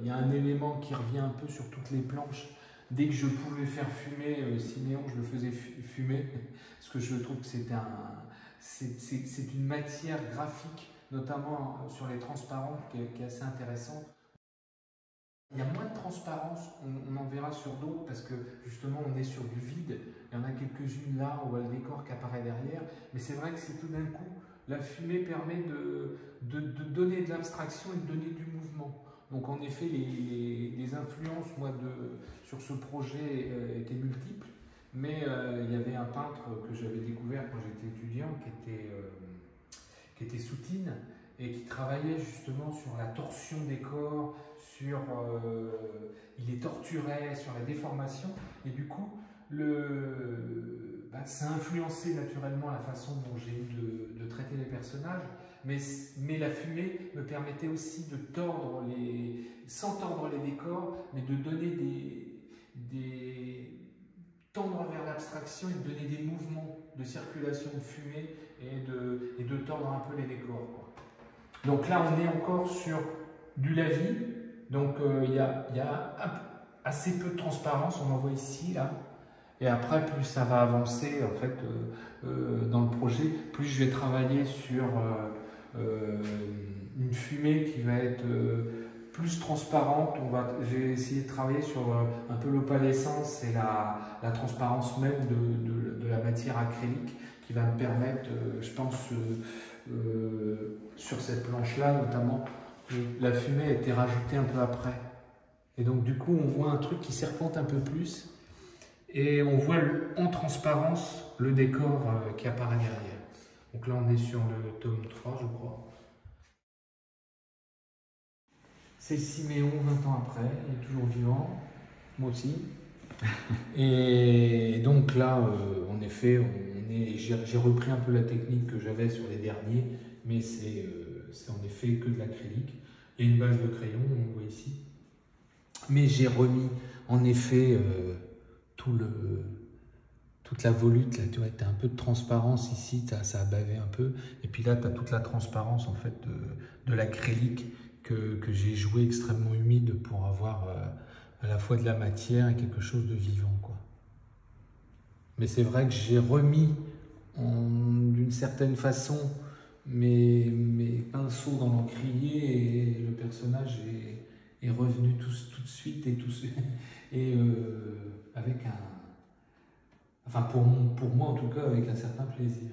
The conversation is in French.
il y a un élément qui revient un peu sur toutes les planches. Dès que je pouvais faire fumer Cinéon, je le faisais fumer, parce que je trouve que c'est une matière graphique, notamment sur les transparents, qui est assez intéressante. Il y a moins de transparence, on en verra sur d'autres, parce que justement on est sur du vide. Il y en a quelques-unes là, on voit le décor qui apparaît derrière, mais c'est vrai que c'est tout d'un coup, la fumée permet de donner de l'abstraction et de donner du mouvement. Donc en effet, les influences sur ce projet étaient multiples, mais il y avait un peintre que j'avais découvert quand j'étais étudiant, qui était Soutine, et qui travaillait justement sur la torsion des corps, il les torturait, sur la déformation, et du coup, ça a influencé naturellement la façon dont j'ai eu de traiter les personnages, mais la fumée me permettait aussi de sans tordre les décors, mais de donner tendre vers l'abstraction et de donner des mouvements de circulation de fumée et de tordre un peu les décors, quoi. Donc là, on est encore sur du lavis, donc il y a assez peu de transparence, on en voit ici, là. Et après, plus ça va avancer en fait dans le projet, plus je vais travailler sur une fumée qui va être plus transparente. J'ai essayé de travailler sur un peu l'opalescence et la transparence même de la matière acrylique qui va me permettre, je pense, sur cette planche-là notamment, la fumée a été rajoutée un peu après. Et donc du coup, on voit un truc qui serpente un peu plus. Et on voit en transparence le décor qui apparaît derrière. Donc là, on est sur le tome 3, je crois. C'est Siméon 20 ans après, il est toujours vivant, moi aussi. Et donc là, en effet, j'ai repris un peu la technique que j'avais sur les derniers, mais c'est en effet que de l'acrylique. Il y a une base de crayon, on le voit ici. Mais j'ai remis en effet toute la volute, là, tu vois, tu as un peu de transparence ici, ça a bavé un peu, et puis là, tu as toute la transparence en fait de l'acrylique que j'ai joué extrêmement humide pour avoir à la fois de la matière et quelque chose de vivant, quoi. Mais c'est vrai que j'ai remis d'une certaine façon mes pinceaux dans l'encrier et le personnage est revenu tout de suite et avec enfin pour moi en tout cas avec un certain plaisir.